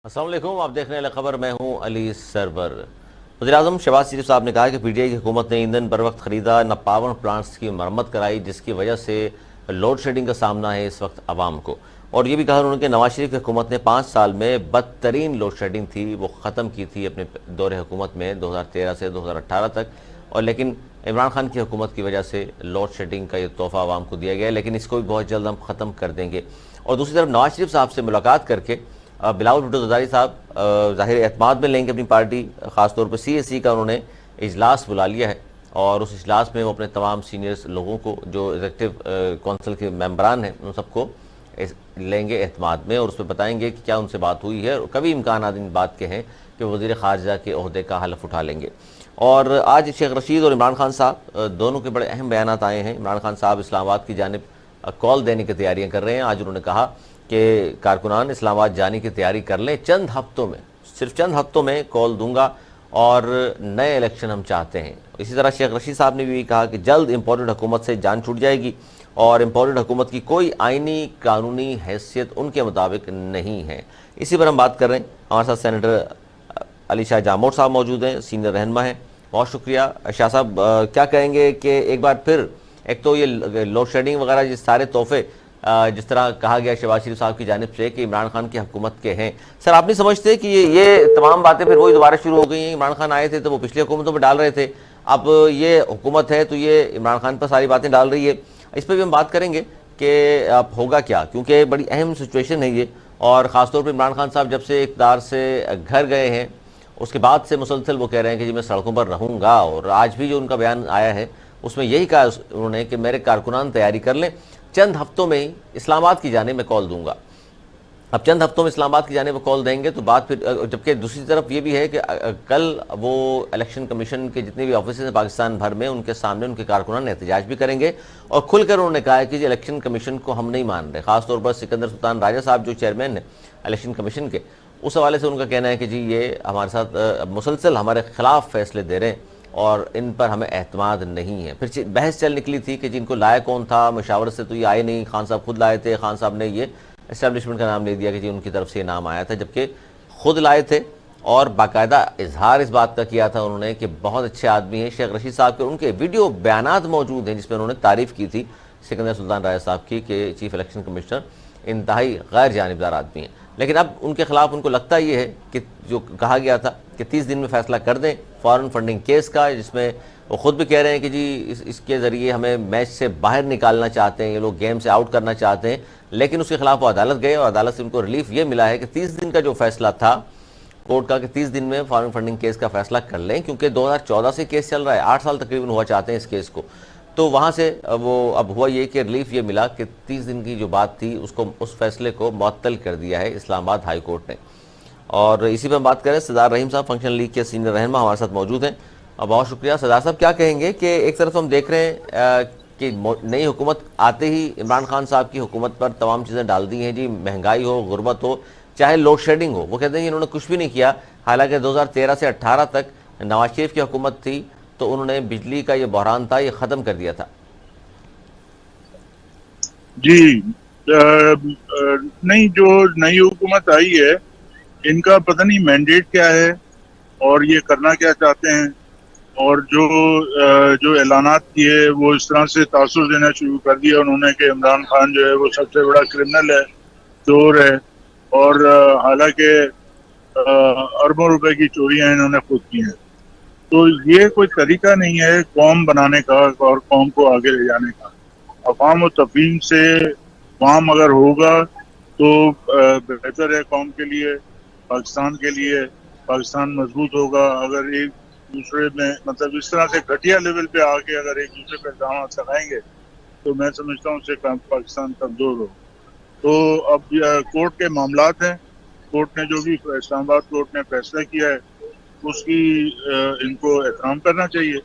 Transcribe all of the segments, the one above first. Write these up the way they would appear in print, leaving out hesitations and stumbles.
अस्सलाम वालेकुम, आप देख रहे हैं खबर। मैं हूं अली सरवर। वज़ीर-ए-आज़म शहबाज शरीफ साहब ने कहा कि पीटीआई की हुकूमत ने ईंधन बर वक्त खरीदा, न पावर प्लांट्स की मरम्मत कराई, जिसकी वजह से लोड शेडिंग का सामना है इस वक्त आवाम को। और ये भी कहा उन्होंने कि नवाज शरीफ की हुकूमत ने 5 साल में बदतरीन लोड शेडिंग थी वो ख़त्म की थी अपने दौरे हुकूमत में 2013 से 2018 तक। और लेकिन इमरान खान की हुकूमत की वजह से लोड शेडिंग का ये तोहफ़ा आवाम को दिया गया है, लेकिन इसको भी बहुत जल्द हम ख़त्म कर देंगे। और दूसरी तरफ नवाज शरीफ साहब से मुलाकात करके बिलावल भुट्टो ज़रदारी साहब ज़ाहिर एतमाद में लेंगे अपनी पार्टी। ख़ासतौर पर CAC का उन्होंने इजलास बुला लिया है और उस इजलास में वो अपने तमाम सीनियर्स लोगों को जो एग्जीक्यूटिव कौंसिल के मेंबरान हैं उन सबको लेंगे एतमाद में और उसमें बताएंगे कि क्या उनसे बात हुई है और कभी इम्कान इन बात के हैं कि वज़ीर ख़ारजा के ओहदे का हलफ उठा लेंगे। और आज शेख रशीद और इमरान खान साहब दोनों के बड़े अहम बयान आए हैं। इमरान खान साहब इस्लामाबाद की जानिब कॉल देने की तैयारियाँ कर रहे हैं। आज उन्होंने कहा कि कारकुनान इस्लामाबाद जाने की तैयारी कर लें, चंद हफ्तों में, सिर्फ चंद हफ्तों में कॉल दूंगा और नए इलेक्शन हम चाहते हैं। इसी तरह शेख रशीद साहब ने भी कहा कि जल्द इम्पोर्टेड हुकूमत से जान छूट जाएगी और इम्पोर्टेड हुकूमत की कोई आइनी कानूनी हैसियत उनके मुताबिक नहीं है। इसी पर हम बात कर रहे हैं। हमारे साथ सेनेटर अली शाह जामोर साहब मौजूद हैं, सीनियर रहनुमा हैं। बहुत शुक्रिया शाह साहब। क्या कहेंगे कि एक बार फिर एक तो ये लोड शेडिंग वगैरह जिस सारे तोहफे जिस तरह कहा गया शहबाज शरीफ साहब की जानिब से कि इमरान खान की हुकूमत के हैं, सर आप नहीं समझते कि ये तमाम बातें फिर वही दोबारा शुरू हो गई हैं? इमरान खान आए थे तो वो पिछली हुकूमतों में डाल रहे थे, अब ये हुकूमत है तो ये इमरान खान पर सारी बातें डाल रही है। इस पर भी हम बात करेंगे कि अब होगा क्या, क्योंकि बड़ी अहम सिचुएशन है ये। और ख़ासतौर पर इमरान खान साहब जब से इक़्तिदार से घर गए हैं उसके बाद से मुसलसल वो कह रहे हैं कि जी मैं सड़कों पर रहूँगा। और आज भी जो उनका बयान आया है उसमें यही कहा उन्होंने कि मेरे कारकुनान तैयारी कर लें, चंद हफ्तों में ही इस्लामाबाद की जाने में कॉल दूंगा। अब चंद हफ्तों में इस्लामाबाद की जाने में कॉल देंगे तो बात फिर, जबकि दूसरी तरफ ये भी है कि कल वो इलेक्शन कमीशन के जितने भी ऑफिस हैं पाकिस्तान भर में उनके सामने उनके कारकुनान एहतजाज भी करेंगे और खुलकर उन्होंने कहा है कि इलेक्शन कमीशन को हम नहीं मान रहे। खासतौर पर सिकंदर सुल्तान राजा साहब जो चेयरमैन है इलेक्शन कमीशन के, उस हवाले से उनका कहना है कि जी ये हमारे साथ मुसलसल हमारे खिलाफ फैसले दे रहे हैं और इन पर हमें एतमाद नहीं है। फिर बहस चल निकली थी कि जिनको लाया कौन था, मशावरत से तो ये आए नहीं, खान साहब खुद लाए थे। खान साहब ने ये इस्टेब्लिशमेंट का नाम ले दिया कि जी उनकी तरफ से नाम आया था, जबकि खुद लाए थे और बाकायदा इजहार इस बात का किया था उन्होंने कि बहुत अच्छे आदमी हैं शेख रशीद साहब के। उनके वीडियो बयानात मौजूद हैं जिसमें उन्होंने तारीफ़ की थी सिकंदर सुल्तान राजा साहब की कि चीफ इलेक्शन कमिश्नर इंतहाई गैर जानिबदार आदमी हैं। लेकिन अब उनके खिलाफ उनको लगता ये है कि जो कहा गया था कि 30 दिन में फैसला कर दें फॉरेन फंडिंग केस का, जिसमें वो खुद भी कह रहे हैं कि जी इसके ज़रिए हमें मैच से बाहर निकालना चाहते हैं, ये लोग गेम से आउट करना चाहते हैं। लेकिन उसके खिलाफ वो अदालत गए और अदालत से उनको रिलीफ ये मिला है कि 30 दिन का जो फैसला था कोर्ट का कि 30 दिन में फॉरेन फंडिंग केस का फैसला कर लें, क्योंकि 2014 से केस चल रहा है, 8 साल तकरीबन हुआ चाहते हैं इस केस को। तो वहाँ से वो अब हुआ ये कि रिलीफ ये मिला कि 30 दिन की जो बात थी उसको, उस फैसले को मुअत्तल कर दिया है इस्लामाबाद हाई कोर्ट ने। और इसी पर बात करें, सरदार रहीम साहब फंक्शन लीग के सीनियर रहनुमा हमारे साथ मौजूद हैं। बहुत शुक्रिया। सरदार साहब क्या कहेंगे कि एक तरफ हम देख रहे हैं कि नई हुकूमत आते ही इमरान खान साहब की हुकूमत पर तमाम चीज़ें डाल दी हैं जी, महंगाई हो, गुर्बत हो, चाहे लोड शेडिंग हो। वो कहते हैं कि इन्होंने कुछ भी नहीं किया, हालांकि 2013 से 18 तक नवाज शरीफ की हुकूमत थी तो उन्होंने बिजली का ये बहरान था ये ख़त्म कर दिया था। जी नहीं, जो नई हुकूमत आई है इनका पता नहीं मैंडेट क्या है और ये करना क्या चाहते हैं। और जो ऐलानात किए वो इस तरह से तासुर देना शुरू कर दिया उन्होंने कि इमरान खान जो है वो सबसे बड़ा क्रिमिनल है, चोर है। और हालांकि अरबों रुपए की चोरियां इन्होंने खुद की हैं। तो ये कोई तरीका नहीं है कौम बनाने का और कौम को आगे ले जाने का। अवाम और तफहीम से काम अगर होगा तो बेहतर है कौम के लिए, पाकिस्तान के लिए। पाकिस्तान मजबूत होगा। अगर एक दूसरे में मतलब इस तरह से घटिया लेवल पे आके अगर एक दूसरे पे दांव चलाएंगे तो मैं समझता हूँ उससे पाकिस्तान कमजोर हो। तो अब कोर्ट के मामलात हैं, कोर्ट ने जो भी इस्लामाबाद कोर्ट ने फैसला किया है उसकी इनको एहतराम करना चाहिए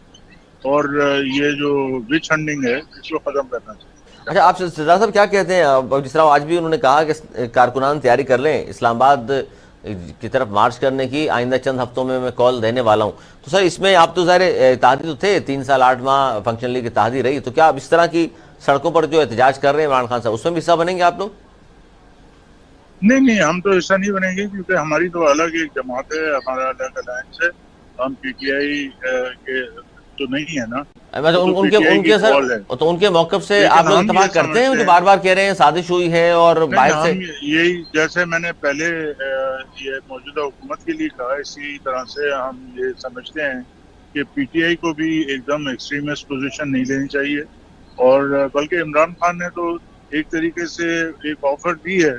और ये जो विच हंटिंग है इसको खत्म करना चाहिए। अच्छा, आप सरदार साहब क्या कहते हैं? अब जिस तरह आज भी उन्होंने कहा कि कारकुनान तैयारी कर लें इस्लामाबाद की तरफ मार्च करने की, आइंदा चंद हफ्तों में मैं कॉल देने वाला हूं, तो सर इसमें आप तो ज़ाहिर इत्तेहादी तो थे, 3 साल 8 माह फंक्शन लीग इत्तेहादी रही, तो क्या आप इस तरह की सड़कों पर जो एहतजाज कर रहे हैं इमरान खान साहब उसमें भी हिस्सा बनेंगे आप लोग? नहीं नहीं, हम तो ऐसा नहीं बनेंगे क्योंकि हमारी तो अलग एक जमात है, हमारा अलग अलायंस है। हम पीटीआई के तो नहीं है ना, मतलब तो उनके पीटीआई की उनके सर, कॉल है। तो उनके मौकफ से लेकिन आप लोग हम ये इत्तेफाक करते हैं समझते जो हैं, बार बार कह रहे हैं साजिश हुई है और नहीं बाहर से? हम यही, जैसे मैंने पहले ये मौजूदा हुकूमत के लिए कहा, इसी तरह से हम ये समझते हैं कि पीटीआई को भी एकदम एक्सट्रीमिस्ट पोजीशन नहीं लेनी चाहिए। और बल्कि इमरान खान ने तो एक तरीके से एक ऑफर दी है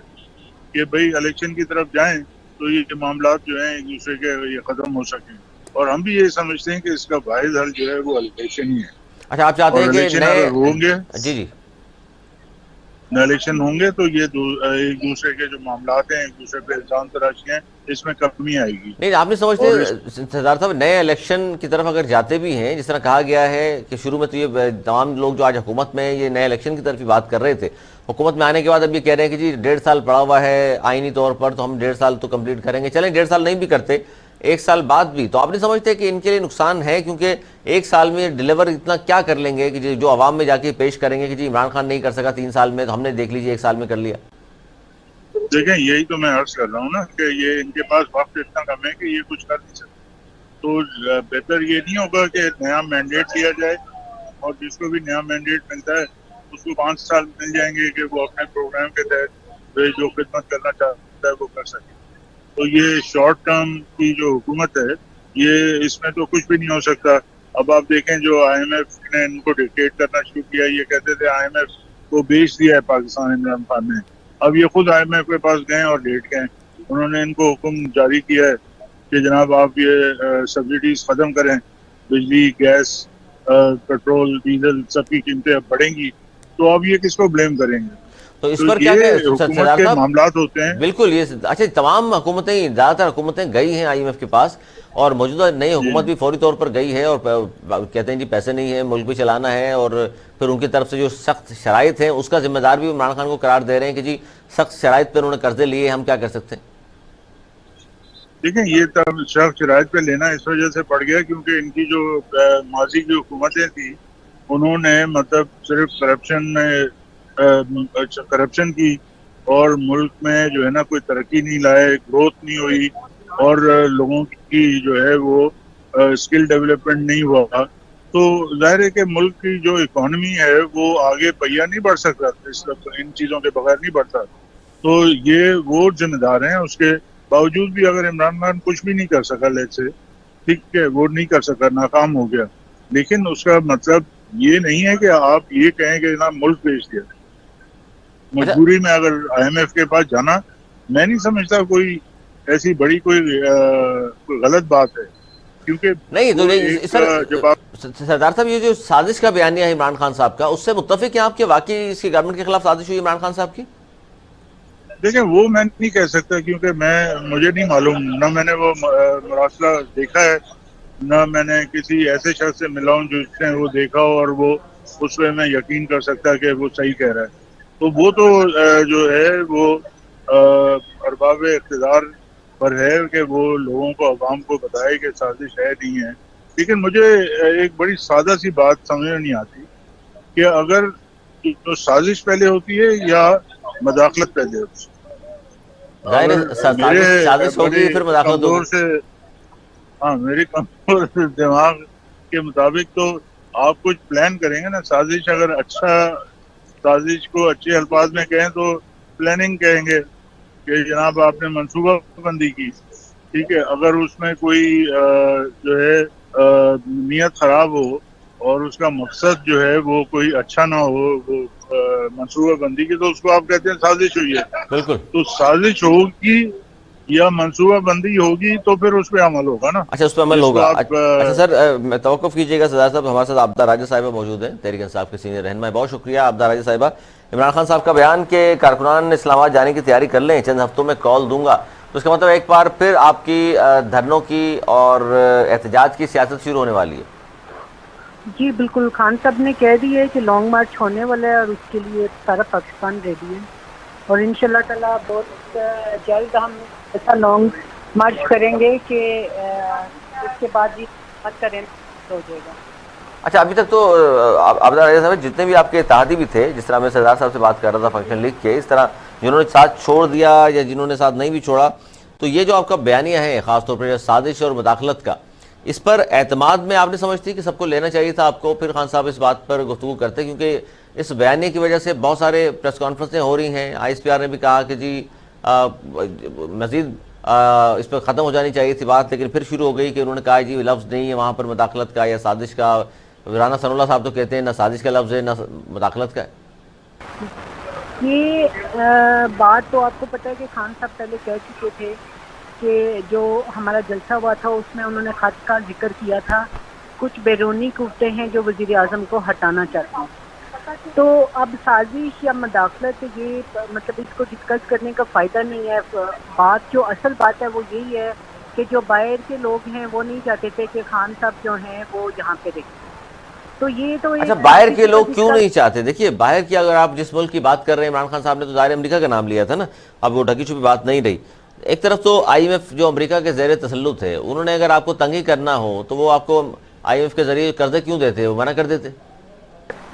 कि भाई इलेक्शन की तरफ जाएं तो ये मामला जो है एक दूसरे के ये खत्म हो सके। और हम भी ये समझते हैं कि इसका वाहिद हल जो है वो इलेक्शन ही है। अच्छा, आप चाहते और हैं कि इलेक्शन नए, अगर होंगे, जी जी, इलेक्शन होंगे तो ये एक दूसरे के जो मामलात हैं, एक दूसरे पे इल्जाम तराशियां हैं, इसमें कमी आएगी। नहीं आप नहीं समझते और इस सरदार साहब, नए इलेक्शन की तरफ अगर जाते भी हैं, जिस तरह कहा गया है कि शुरू में तो ये तमाम लोग जो आज हुकूमत में हैं, ये नए इलेक्शन की तरफ ही बात कर रहे थे, हुकूमत में आने के बाद अब ये कह रहे हैं कि जी 1.5 साल पड़ा हुआ है आईनी तौर पर, तो हम 1.5 साल तो कंप्लीट करेंगे। चलें 1.5 साल नहीं भी करते, 1 साल बाद भी, तो आप नहीं समझते कि इनके लिए नुकसान है? क्योंकि 1 साल में डिलीवर इतना क्या कर लेंगे कि जो आवाम में जाके पेश करेंगे कि जी इमरान खान नहीं कर सका 3 साल में, तो हमने देख लीजिए 1 साल में कर लिया। देखें, यही तो मैं अर्ज कर रहा हूँ ना कि ये इनके पास वक्त इतना कम है कि ये कुछ कर नहीं सकते। तो बेहतर ये नहीं होगा कि नया मैंडेट लिया जाए और जिसको भी नया मैंडेट मिलता है उसको 5 साल मिल जाएंगे कि वो अपने प्रोग्राम के तहत वे जो खिदमत करना चाहता है वो कर सके। तो ये शॉर्ट टर्म की जो हुकूमत है, ये इसमें तो कुछ भी नहीं हो सकता। अब आप देखें, जो आईएमएफ ने इनको डिक्टेट करना शुरू किया, ये कहते थे आईएमएफ को बेच दिया है पाकिस्तान इमरान खान ने। अब ये खुद आईएमएफ के पास गए और लेट गए। उन्होंने इनको हुक्म जारी किया है कि जनाब आप ये सब्सिडीज खत्म करें, बिजली, गैस, पेट्रोल, डीजल सबकी कीमतें अब बढ़ेंगी। तो अब ये किसको ब्लेम करेंगे? तो इस तो पर क्या ये क्या हुकूमत सरदार के साहब? मामलात होते हैं। बिल्कुल, ये अच्छा, तमाम हुकूमतें, ज़्यादातर हुकूमतें गई हैं आईएमएफ के पास, और मौजूदा नई जी, हुकूमत भी फौरी तौर पर गई है और कहते हैं जी पैसे नहीं है, मुल्क भी चलाना है, और फिर उनकी तरफ से जो सख्त शराइत हैं उसका जिम्मेदार भी इमरान खान को करार दे रहे हैं कि जी सख्त शराइत पर उन्होंने कर्जे लिए, हम क्या कर सकते हैं? देखें, ये तब सख्त शराइत पे लेना इस वजह से पड़ गया क्योंकि इनकी जो माजी की हुकूमतें थी, उन्होंने मतलब सिर्फ करप्शन की और मुल्क में जो है ना कोई तरक्की नहीं लाए, ग्रोथ नहीं हुई, और लोगों की जो है वो स्किल डेवलपमेंट नहीं हुआ। तो जाहिर है कि मुल्क की जो इकोनॉमी है वो आगे पहिया नहीं बढ़ सकता, इन चीज़ों के बगैर नहीं बढ़ता। तो ये वो जिम्मेदार हैं। उसके बावजूद भी अगर इमरान खान कुछ भी नहीं कर सका, लेट से, ठीक है, वो नहीं कर सका, नाकाम हो गया, लेकिन उसका मतलब ये नहीं है कि आप ये कहें कि ना मुल्क बेच दिया। अच्छा, मजबूरी में अगर आईएमएफ के पास जाना, मैं नहीं समझता कोई ऐसी बड़ी कोई गलत बात है, क्योंकि नहीं तो वो नहीं एक सर, जब आप सरदार साहब, ये जो साजिश का बयानिया है इमरान खान साहब का, उससे मुत्तफिक हैं आप कि वाकई इसकी गवर्नमेंट के खिलाफ साजिश हुई इमरान खान साहब की? देखें, वो मैं नहीं कह सकता क्योंकि मुझे नहीं मालूम, ना मैंने वो मरासला देखा है, ना मैंने किसी ऐसे शख्स से मिला हूँ जिसने वो देखा हो और वो उस पर मैं यकीन कर सकता कि वो सही कह रहा है। तो वो तो जो है वो अरबाब इख्तिदार पर है कि वो लोगों को, अवाम को बताए कि साजिश है नहीं है। लेकिन मुझे एक बड़ी सादा सी बात समझ में नहीं आती कि अगर तो साजिश पहले होती है या मदाखलत पहले होती है। जाहिर अगर है मेरे साजिश साजिश बड़े होगी फिर मुदाखलत होगी। कमजोर से, हाँ, मेरे कमजोर दिमाग के मुताबिक तो आप कुछ प्लान करेंगे ना। साजिश अगर साजिश को अच्छे अल्फाज में कहें तो प्लानिंग कहेंगे कि जनाब आपने मंसूबा बंदी की, ठीक है। अगर उसमें कोई जो है नीयत खराब हो और उसका मकसद जो है वो कोई अच्छा ना हो, वो मंसूबा बंदी की, तो उसको आप कहते हैं साजिश हुई है। बिल्कुल। तो साजिश होगी या मंसूबा बंदी होगी तो फिर उस पर अमल होगा ना, अच्छा, उस पर अमल जिसको होगा। आप अच्छा सर, मैं तवक्कुफ कीजिएगा सरदार साहब, हमारे साथ आबदा राजा साहिबा मौजूद हैं, तहरीक इंसाफ के सीनियर रहनुमा। बहुत शुक्रिया आबदा राजा साहिबा। इमरान खान साहब का बयान के कारकुनान इस्लामाबाद जाने की तैयारी कर लें, चंद हफ्तों में कॉल दूंगा, तो इसका मतलब एक बार फिर आपकी धरनों की और एहतजाज की सियासत शुरू होने वाली है। जी बिल्कुल, खान साहब ने कह दी है कि लॉन्ग मार्च होने वाला है और उसके लिए सारा पाकिस्तान रेडी है, और इंशाल्लाह ताला बहुत जल्द हम ऐसा लॉन्ग मार्च करेंगे कि उसके बाद ही मत करें हो जाएगा। अच्छा, अभी तक तो आबदा राजा साहब जितने भी आपके इत्तेहादी भी थे, जिस तरह मैं सरदार साहब से बात कर रहा था फंक्शन लीग के, इस तरह जिन्होंने साथ छोड़ दिया या जिन्होंने साथ नहीं भी छोड़ा, तो ये जो आपका बयानिया है खासतौर पर साजिश और मुदाखलत का, इस पर एतमाद में आपने समझती कि सबको लेना चाहिए था आपको, फिर खान साहब इस बात पर गुफ्तगू करते, क्योंकि इस बयानी की वजह से बहुत सारे प्रेस कॉन्फ्रेंसें हो रही हैं। ISPR ने भी कहा कि जी मजीद इस पर ख़त्म हो जानी चाहिए थी बात, लेकिन फिर शुरू हो गई कि उन्होंने कहा जी लफ्ज़ नहीं है वहाँ पर मुदाखलत का या साजिश का। राना सनाउल्लाह साहब तो कहते हैं ना साजिश का लफ्ज़ है ना मुदाखलत का है। ये बात तो आपको पता है कि खान साहब पहले कह चुके थे कि जो हमारा जलसा हुआ था उसमें उन्होंने खत का जिक्र किया था, कुछ बैरूनी कुत्ते हैं जो वज़ीर आज़म को हटाना चाहते हैं। तो अब साजिश या मुदाखलत ये मतलब इसको डिस्कस करने का फ़ायदा नहीं है। बात जो असल बात है वो यही है कि जो बाहर के लोग हैं वो नहीं चाहते थे कि खान साहब जो हैं वो यहाँ पे रहें। तो ये तो अच्छा, बाहर के लोग क्यों नहीं चाहते? देखिए, बाहर की अगर आप जिस मुल्क की बात कर रहे हैं, इमरान खान साहब ने तो ज़ाहिर अमेरिका का नाम लिया था ना, अब वो ढकी छुपी बात नहीं रही। एक तरफ तो IMF जो अमेरिका के ज़ेर तसल्लुत है, उन्होंने अगर आपको तंगी करना हो तो वो आपको IMF के जरिए कर्जे क्यों देते, वो मना कर देते।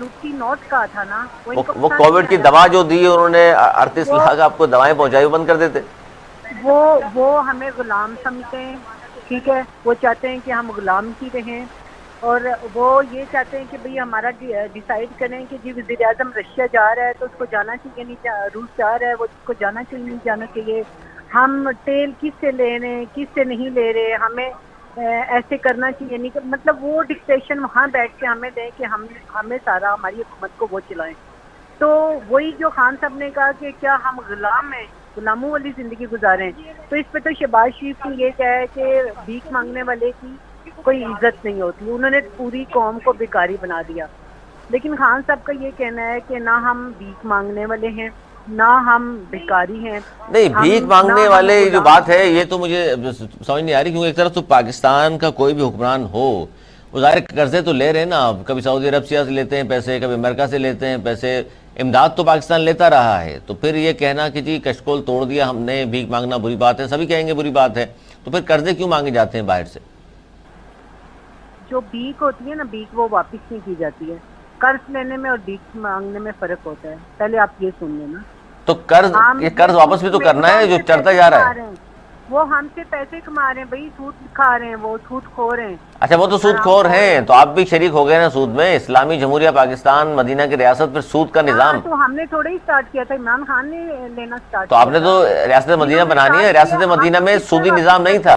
नोट का था ना वो कोविड की दवा जो दी उन्होंने 38 लाख आपको दवाएं पहुंचाई, वो बंद कर देते। वो हमें गुलाम समझते हैं, ठीक है। वो चाहते हैं कि हम गुलाम ही रहें, और वो ये चाहते हैं कि भाई हमारा डिसाइड करें कि जी वज़ीर आज़म रशिया जा रहा है तो उसको जाना चाहिए, नहीं रूस जा रहा है वो उसको जाना चाहिए नहीं जाना चाहिए, हम तेल किससे ले रहे हैं किससे नहीं ले रहे, हमें ऐसे करना चाहिए नहीं, मतलब वो डिक्टेशन वहाँ बैठ के हमें दें कि हमें सारा हमारी हुकूमत को वो चलाएं। तो वही जो खान साहब ने कहा कि क्या हम गुलाम हैं, गुलामों वाली ज़िंदगी गुजारें, तो इस पे तो शहबाज शरीफ ने ये कहा है कि भीख मांगने वाले की कोई इज्जत नहीं होती, उन्होंने पूरी कौम को भिखारी बना दिया। लेकिन खान साहब का ये कहना है कि ना हम भीख मांगने वाले हैं ना हम भिखारी हैं। नहीं, भीख मांगने वाले जो बात है ये तो मुझे समझ नहीं आ रही, क्योंकि एक तरफ तो पाकिस्तान का कोई भी हुक्मरान हो वो ज़ाहिर कर्जे तो ले रहे हैं ना, कभी सऊदी अरब से लेते हैं पैसे, कभी अमेरिका से लेते हैं पैसे, इमदाद तो पाकिस्तान लेता रहा है। तो फिर ये कहना कि जी कशकोल तोड़ दिया हमने, भीख मांगना बुरी बात है, सभी कहेंगे बुरी बात है, तो फिर कर्जे क्यों मांगे जाते हैं बाहर से? जो भीख होती है ना, भीख वो वापस नहीं की जाती है। कर्ज लेने में और भीख मांगने में फ़र्क होता है, पहले आप ये सुन लेना। तो ये कर्ज वापस भी तो करना है जो चढ़ता जा रहा है। वो हमसे पैसे कमा रहे हैं भाई, सूद खा रहे हैं, वो सूद खोर हैं। अच्छा, वो तो सूद खोर हैं, तो आप भी शरीक हो गए ना सूद में। इस्लामी जमहूरिया पाकिस्तान मदीना की रियासत पर सूद का निजाम तो हमने थोड़ा ही स्टार्ट किया था, इमरान खान ने लेना स्टार्ट तो आपने तो रियासत मदीना बनानी है, रियासत मदीना में सूदी निजाम नहीं था।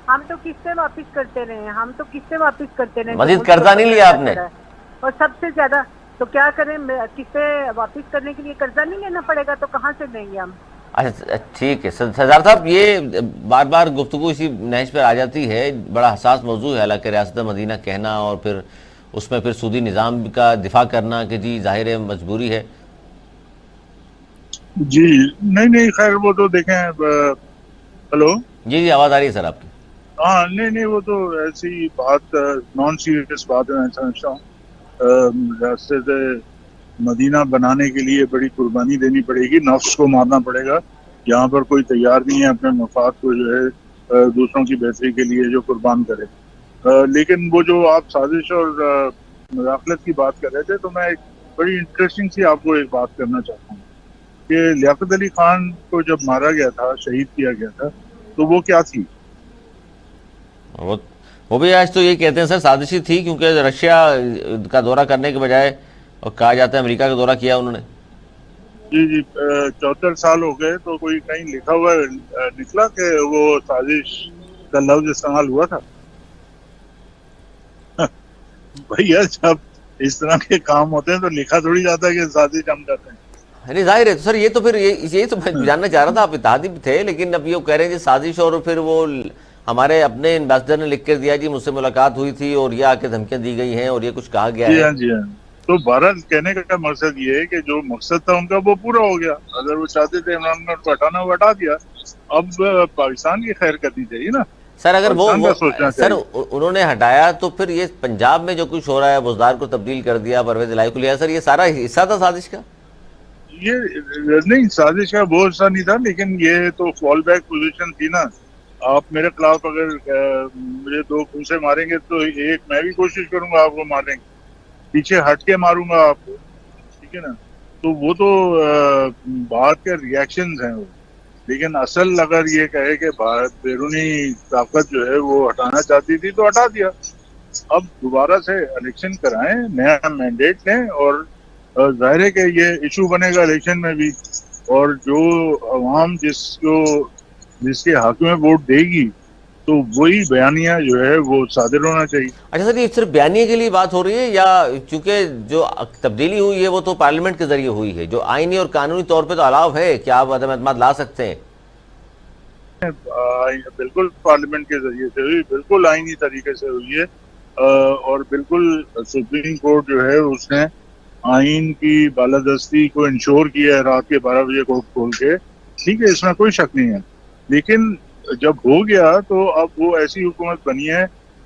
हम तो किस्से वापस करते रहे, हम तो किस्से वापस करते रहे, मजीद कर्जा नहीं लिया आपने। और सबसे ज्यादा तो क्या करें, किस्से वापस करने के लिए कर्जा नहीं लेना पड़ेगा तो कहाँ से लेंगे हम। अच्छा ठीक है सरदार साहब, ये बार बार गुफ्तगू इसी नहज पर आ जाती है, बड़ा हसास मौजू है हालांकि रियासत मदीना कहना और फिर उसमें फिर सूदी निज़ाम का दिफा करना कि जी जाहिर है मजबूरी है। जी नहीं खैर वो तो देखें। हेलो जी आवाज़ आ रही है सर आपकी। हाँ नहीं वो तो ऐसी बात नॉन सीरियस बात है, मैं समझता हूँ। रियासत मदीना बनाने के लिए बड़ी कुर्बानी देनी पड़ेगी, नफ्स को मारना पड़ेगा। यहाँ पर कोई तैयार नहीं है अपने मफाद को जो है दूसरों की बेहतरी के लिए जो कुर्बान करे। लेकिन वो जो आप साजिश और मुदाखलत की बात कर रहे थे, तो मैं एक बड़ी इंटरेस्टिंग सी आपको एक बात करना चाहता हूँ कि लियाकत अली खान को जब मारा गया था, शहीद किया गया था, तो वो क्या थी? वो भी आज तो ये कहते हैं सर साजिशी थी, क्योंकि रशिया का दौरा करने के बजाय और कहा जाता है अमेरिका का दौरा किया उन्होंने। जी 74 साल हो गए, तो कोई कहीं लिखा हुआ निकला कि वो साजिश का लफ्ज इस्तेमाल हुआ था? भैया जब इस तरह के काम होते हैं तो लिखा थोड़ी जाता है कि साजिश हम करते हैं। अरे जाहिर है तो सर, ये तो फिर ये तो मैं जानना चाह रहा था, आप इत्तेहादी थे लेकिन अब ये कह रहे हैं साजिश, और फिर वो हमारे अपने एम्बेसडर ने लिख कर दिया जी मुझसे मुलाकात हुई थी और ये आके धमकियां दी गई हैं और ये कुछ कहा गया है। जी हाँ। तो भारत कहने का मकसद ये है कि जो मकसद था उनका वो पूरा हो गया। अगर वो चाहते थे इमरान खान को हटाना, वो हटा दिया। अब पाकिस्तान की खैर करनी चाहिए ना सर। अगर वो सर उन्होंने हटाया तो फिर ये पंजाब में जो कुछ हो रहा है, बुज़दार को तब्दील कर दिया, परवेज इलाही को लिया, सर ये सारा हिस्सा था साजिश का? ये नहीं, साजिश का वो हिस्सा नहीं था, लेकिन ये तो फॉल बैक पोजीशन थी ना। आप मेरे खिलाफ अगर मुझे 2 घूंसे मारेंगे तो एक मैं भी कोशिश करूंगा आपको मारने की, पीछे हट के मारूंगा आपको, ठीक है ना। तो वो तो बात के रिएक्शंस हैं वो। लेकिन असल अगर ये कहे कि भारत बैरूनी ताकत जो है वो हटाना चाहती थी तो हटा दिया। अब दोबारा से इलेक्शन कराएं, नया मैंडेट लें और जाहिर है कि ये इशू बनेगा इलेक्शन में भी। और जो अवाम जिसके हक में वोट देगी तो वही बयानिया जो है वो सादिर होना चाहिए। अच्छा सर, ये सिर्फ बयानिए के लिए बात हो रही है या चूंकि जो तब्दीली हुई है वो तो पार्लियामेंट के जरिए हुई है, जो आईनी और कानूनी तौर पे तो अलाव है, क्या आप अदम एतमाद ला सकते हैं? बिल्कुल पार्लियामेंट के जरिए से हुई, बिल्कुल आईनी तरीके से हुई है। और बिल्कुल सुप्रीम कोर्ट जो है उसने आइन की बालादस्ती को इंश्योर किया है रात के 12 बजे कोर्ट खोल के। ठीक है, इसमें कोई शक नहीं है। लेकिन जब हो गया तो अब वो ऐसी हुकूमत बनी है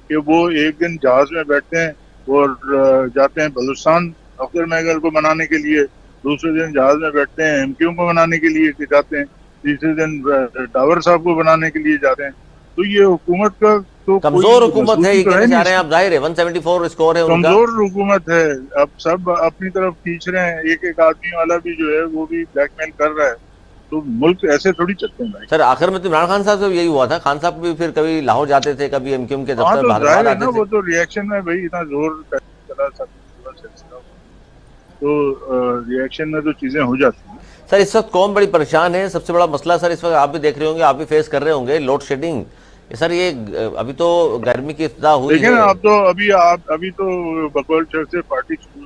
कि वो एक दिन जहाज में बैठते हैं और जाते हैं बलूचिस्तान अख्तर महगल को मनाने के लिए, दूसरे दिन जहाज में बैठते हैं एमक्यू को मनाने के लिए जाते हैं, तीसरे दिन डावर साहब को बनाने के लिए जाते हैं। तो ये हुकूमत का तो कमजोर हुकूमत है, ये तो कहना है चाह नहीं। रहे हैं आप? जाहिर है 174 स्कोर है उनका। कमजोर हुकूमत है। अब सब अपनी तरफ खींच रहे हैं, एक एक आदमी वाला भी जो है वो भी ब्लैकमेल कर रहा है। तो मुल्क ऐसे थोड़ी चलते हैं भाई। सर आखिर में तो इमरान खान साहब से यही हुआ था, खान साहब भी फिर कभी लाहौर जाते थे, कभी एमक्यूएम के हाँ दफ्तर तो हैदराबाद जाहिर है आते ना, थे। वो तो रिएक्शन में भाई इतना जोर चला सब पूरा सिलसिला। तो रिएक्शन में तो चीजें हो जाती हैं। सर इस वक्त कौन बड़ी परेशान है? सबसे बड़ा मसला सर इस वक्त आप भी देख रहे होंगे, आप भी फेस कर रहे होंगे, लोड शेडिंग। सर ये अभी तो गर्मी की इब्तिदा हुई देखिए है। ना, अभी तो बकौल चर्च से पार्टी शुरू।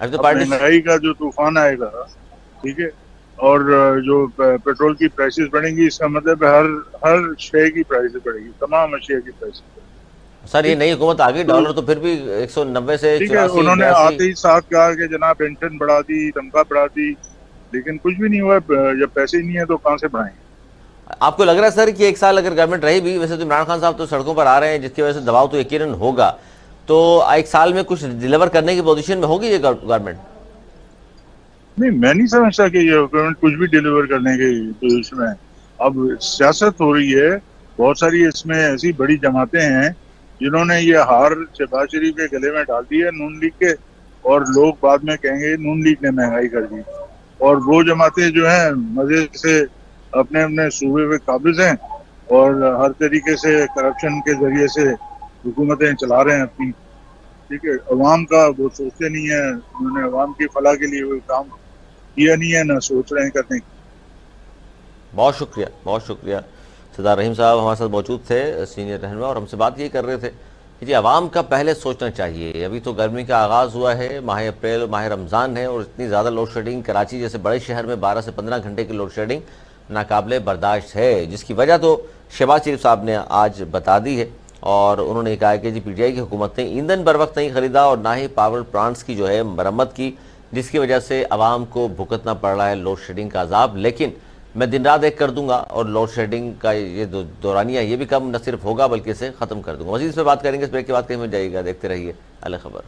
अभी तो अब पार्टी महंगाई का जो तूफान आएगा, ठीक है, और जो पेट्रोल की प्राइसेस बढ़ेंगी, इसका मतलब हर शे की प्राइसेस बढ़ेगी, तमाम अशिया की प्राइसेस बढ़ेगी। सर ये नई हुकूमत आ गई, डॉलर तो फिर भी 190 से ठीक है, 84 उन्होंने 82। आते ही साथ कहा कि जनाब पेंशन बढ़ा दी, तनख्वाह बढ़ा दी, लेकिन कुछ भी नहीं हुआ। जब पैसे ही नहीं है तो कहाँ से बढ़ाएंगे? आपको लग रहा है सर कि एक साल अगर गवर्नमेंट रही भी, वैसे तो इमरान खान साहब तो सड़कों पर आ रहे हैं जिसकी वजह से दबाव तो यकीनन होगा, तो एक साल में कुछ डिलीवर करने की पोजीशन में होगी ये गवर्नमेंट? नहीं, मैं नहीं समझता कि ये गवर्नमेंट कुछ भी डिलीवर करने की पोजीशन में है। अब सियासत हो रही है, बहुत सारी इसमें ऐसी बड़ी जमातें हैं जिन्होंने ये हार शहबाज शरीफ के गले में डाल दी है, नून लीग के, और लोग बाद में कहेंगे नून लीग ने महंगाई कर दी। और वो जमातें जो हैं मजे से अपने अपने सूबे पे काबिज हैं और हर तरीके से करप्शन के जरिए से हुकूमतें चला रहे हैं अपनी। ठीक है, अवाम का वो सोचते नहीं है, उन्होंने अवाम की फलाह के लिए कोई काम किया नहीं है, ना सोच रहे हैं करने की। बहुत शुक्रिया। सरदार रहीम साहब हमारे साथ मौजूद थे, सीनियर रहनुमा, और हमसे बात ये कर रहे थे कि जी आवाम का पहले सोचना चाहिए। अभी तो गर्मी का आगाज़ हुआ है, माह अप्रैल माह रमज़ान है, और इतनी ज़्यादा लोड शेडिंग कराची जैसे बड़े शहर में 12 से 15 घंटे की लोड शेडिंग नाकाबिले बर्दाश्त है, जिसकी वजह तो शहबाज शरीफ साहब ने आज बता दी है। और उन्होंने कहा कि जी पीटीआई की हुकूमत ने ईंधन बर वक्त नहीं खरीदा और ना ही पावर प्लांट्स की जो है मरम्मत की, जिसकी वजह से आवाम को भुगतना पड़ रहा है लोड शेडिंग का अजाब। लेकिन मैं दिन रात एक कर दूंगा और लोड शेडिंग का ये दौरानिया ये भी कम न सिर्फ होगा बल्कि इसे ख़त्म कर दूंगा। मज़ीद इस पर बात करेंगे, इस ब्रेक के बाद कहीं मिल जाइएगा। देखते रहिए अल खबर।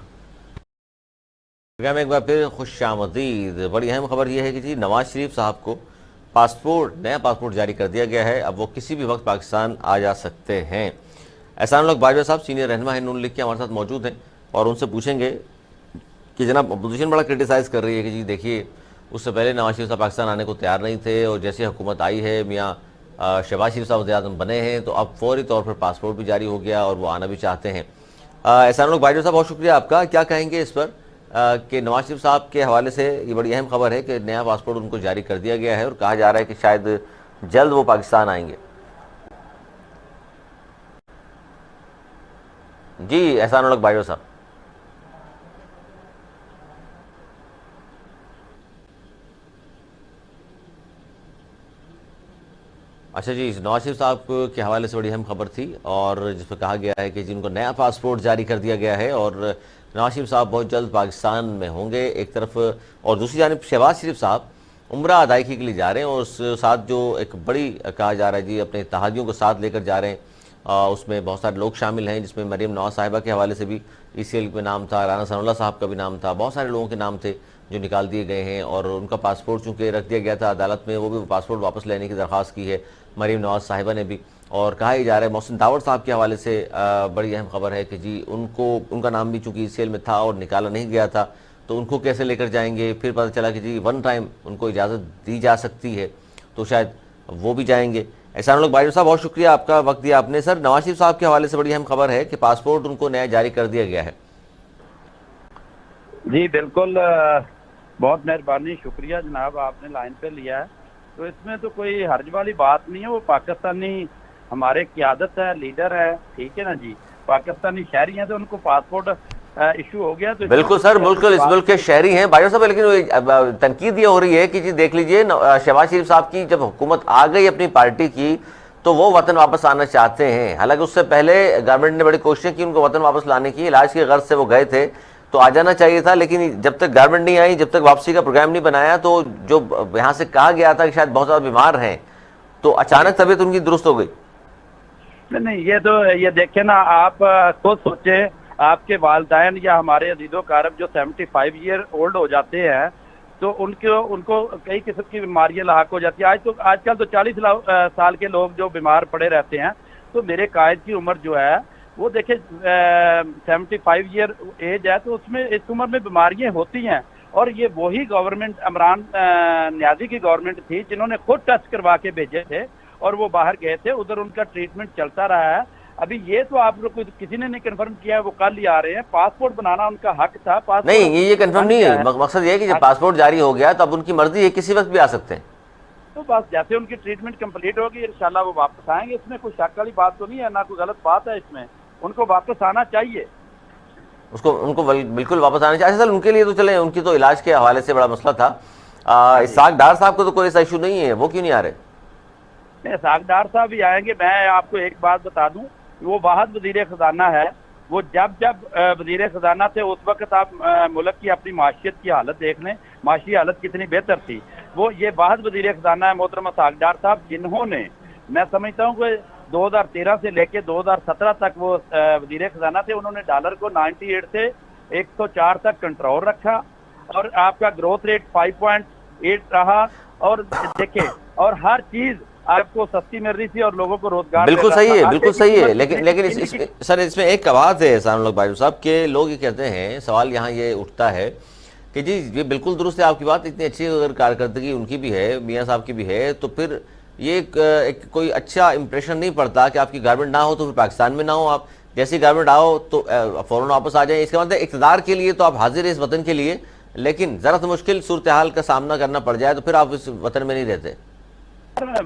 में एक बार फिर खुशामदीद। बड़ी अहम खबर यह है कि जी नवाज शरीफ साहब को नया पासपोर्ट जारी कर दिया गया है। अब वो किसी भी वक्त पाकिस्तान आ जा सकते हैं। एहसान उल हक बाजवा साहब सीनियर रहनुमा है नून लीग के, हमारे साथ मौजूद हैं और उनसे पूछेंगे कि जनाब अपोजिशन बड़ा क्रिटिसाइज़ कर रही है कि जी देखिए उससे पहले नवाज शरीफ साहब पाकिस्तान आने को तैयार नहीं थे, और जैसे हुकूमत आई है, मियाँ शहबाज शरीफ साहब वज़ीर-ए-आज़म बने हैं, तो अब फौरी तौर पर पासपोर्ट भी जारी हो गया और वो आना भी चाहते हैं। एहसान उल हक बाजवा साहब बहुत शुक्रिया आपका। क्या कहेंगे इस पर कि नवाज शरीफ साहब के हवाले से ये बड़ी अहम खबर है कि नया पासपोर्ट उनको जारी कर दिया गया है और कहा जा रहा है कि शायद जल्द वो पाकिस्तान आएंगे? जी एहसान उल हक बाजवा साहब। अच्छा जी, नवाज शरीफ साहब के हवाले से बड़ी अहम खबर थी और जिसमें कहा गया है कि जिनको नया पासपोर्ट जारी कर दिया गया है और नवाज शरीफ साहब बहुत जल्द पाकिस्तान में होंगे एक तरफ, और दूसरी जानिब शहबाज शरीफ साहब उम्रा अदायगी के लिए जा रहे हैं और उस साथ जो एक बड़ी कहा जा रहा है जी अपने इत्तेहादियों को साथ लेकर जा रहे हैं। उसमें बहुत सारे लोग शामिल हैं, जिसमें मरीम नवाज साहिबा के हवाले से भी ECL में नाम था, राना सनाउल्लाह साहब का भी नाम था, बहुत सारे लोगों के नाम थे जो निकाल दिए गए हैं और उनका पासपोर्ट चूँकि रख दिया गया था अदालत में, वो भी पासपोर्ट वापस लेने की दरख्वास्त की है मरीम नवाज साहिबा ने भी। और कहा ही जा रहा है मोहसिन दावड़ साहब के हवाले से बड़ी अहम खबर है कि जी उनका नाम भी चूँकि ECL में था और निकाला नहीं गया था, तो उनको कैसे लेकर जाएंगे। फिर पता चला कि जी वन टाइम उनको इजाज़त दी जा सकती है, तो शायद वो भी जाएंगे। एहसान उल हक बाजवा साहब, बहुत शुक्रिया, आपका वक्त दिया आपने। सर, नवाज शरीफ साहब के हवाले से बड़ी अहम खबर है कि पासपोर्ट उनको नया जारी कर दिया गया है। जी बिल्कुल, बहुत मेहरबानी, शुक्रिया जनाब, आपने लाइन पे लिया है। तो इसमें तो कोई हर्ज वाली बात नहीं है। वो पाकिस्तानी हमारे क़यादत है, लीडर है, ठीक है ना जी, पाकिस्तानी शहरी हैं, तो उनको पासपोर्ट इशू हो गया। तो बिल्कुल सर, बिल्कुल इस मुल्क के शहरी हैं बाजवा साहब, लेकिन तनकीद ये हो रही है कि जी देख लीजिए, शहबाज शरीफ साहब की जब हुकूमत आ गई अपनी पार्टी की, तो वो वतन वापस आना चाहते हैं। हालांकि उससे पहले गवर्नमेंट ने बड़ी कोशिशें की उनको वतन वापस लाने की, इलाज की गर्ज से वो गए थे, तो आ जाना चाहिए था। लेकिन जब तक गवर्नमेंट नहीं आई, जब तक वापसी का प्रोग्राम नहीं बनाया, तो जो यहाँ से कहा गया था कि शायद बहुत ज़्यादा बीमार हैं, तो अचानक तबीयत उनकी दुरुस्त हो गई। नहीं, ये तो ये देखे ना, आप खुद सोचे, आपके वालिदैन या हमारे अजीजो कारब जो 75 ईयर ओल्ड हो जाते हैं, तो उनको कई किस्म की बीमारियां लाक हो जाती है। आजकल तो 40 साल के लोग जो बीमार पड़े रहते हैं। तो मेरे कायद की उम्र जो है वो देखे 75 ईयर एज है, तो उसमें इस उम्र में बीमारियां होती हैं। और ये वही गवर्नमेंट, इमरान नियाजी की गवर्नमेंट थी जिन्होंने खुद टेस्ट करवा के भेजे थे और वो बाहर गए थे, उधर उनका ट्रीटमेंट चलता रहा है। अभी ये तो आप लोग किसी ने नहीं कंफर्म किया है, वो कल ही आ रहे हैं। पासपोर्ट बनाना उनका हक था। पासपोर्ट नहीं, ये कंफर्म नहीं है। मकसद ये है कि जब पासपोर्ट जारी हो गया तो अब उनकी मर्जी है, किसी वक्त भी आ सकते हैं। तो बस जैसे उनकी ट्रीटमेंट कंप्लीट होगी, इंशाल्लाह वो वापस आएंगे। इसमें कोई शक वाली बात तो नहीं है, ना कोई गलत बात है इसमें। उनको वापस आना चाहिए, उनको बिल्कुल वापस आना चाहिए। सर, उनके लिए तो चले, उनकी तो इलाज के हवाले से बड़ा मसला था। इसाक डार साहब को तो कोई ऐसा इशू नहीं है, वो क्यों नहीं आ रहे? इसाक डार साहब भी आएंगे। मैं आपको एक बात बता दूं, वो वाहद वजीर खजाना है। वो जब वजीर खजाना थे उस वक्त आप मुल्क की अपनी माशियत की हालत देख लें, माशी हालत कितनी बेहतर थी। वो ये वाहद वजीर खजाना है मोहतरम इसाक डार साहब, जिन्होंने, मैं समझता हूँ कि 2013 से लेके 2017 तक वो वजीर खजाना थे। उन्होंने डॉलर को 98 से 104 तक कंट्रोल रखा और आपका ग्रोथ रेट 5.8 रहा। और देखे, और हर चीज आपको सस्ती मिल रही थी और लोगों को रोजगार। बिल्कुल सही है, बिल्कुल सही है। लेकिन सर, इसमें एक बात है एहसान उल हक बाजवा साहब के, लोग ये कहते हैं, सवाल यहाँ ये उठता है कि जी ये बिल्कुल दुरुस्त है आपकी बात, इतनी अच्छी अगर कारकर्दगी उनकी भी है, मियाँ साहब की भी है, तो फिर ये एक कोई अच्छा इंप्रेशन नहीं पड़ता कि आपकी गवर्नमेंट ना हो तो फिर पाकिस्तान में ना हो। आप जैसी गवर्नमेंट आओ तो फौरन वापस आ जाए। इसका मतलब इक़्तिदार के लिए तो आप हाजिर है इस वतन के लिए, लेकिन ज़रा तो मुश्किल सूरत हाल का सामना करना पड़ जाए तो फिर आप इस वतन में नहीं रहते।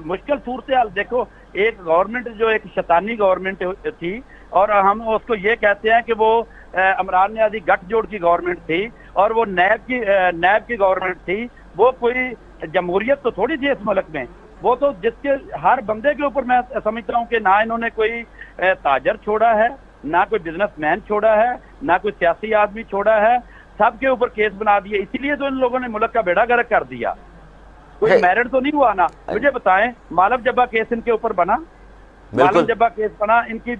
मुश्किल सूरत हाल देखो, एक गवर्नमेंट जो एक शैतानी गवर्नमेंट थी, और हम उसको ये कहते हैं कि वो इमरान नियाज़ी गठजोड़ की गवर्नमेंट थी और वो नैब की गवर्नमेंट थी। वो कोई जमहूरियत तो थोड़ी थी इस मुल्क में। वो तो जिसके हर बंदे के ऊपर, मैं समझता हूँ कि ना इन्होंने कोई ताजर छोड़ा है, ना कोई बिजनेसमैन छोड़ा है, ना कोई सियासी आदमी छोड़ा है, सबके ऊपर केस बना दिए। इसीलिए तो इन लोगों ने मुल्क का बेड़ा गर्क कर दिया। कोई मेरिट तो नहीं हुआ ना। मुझे बताएं, मालव जब्बा केस इनके ऊपर बना, मालव जब्बा केस बना, इनकी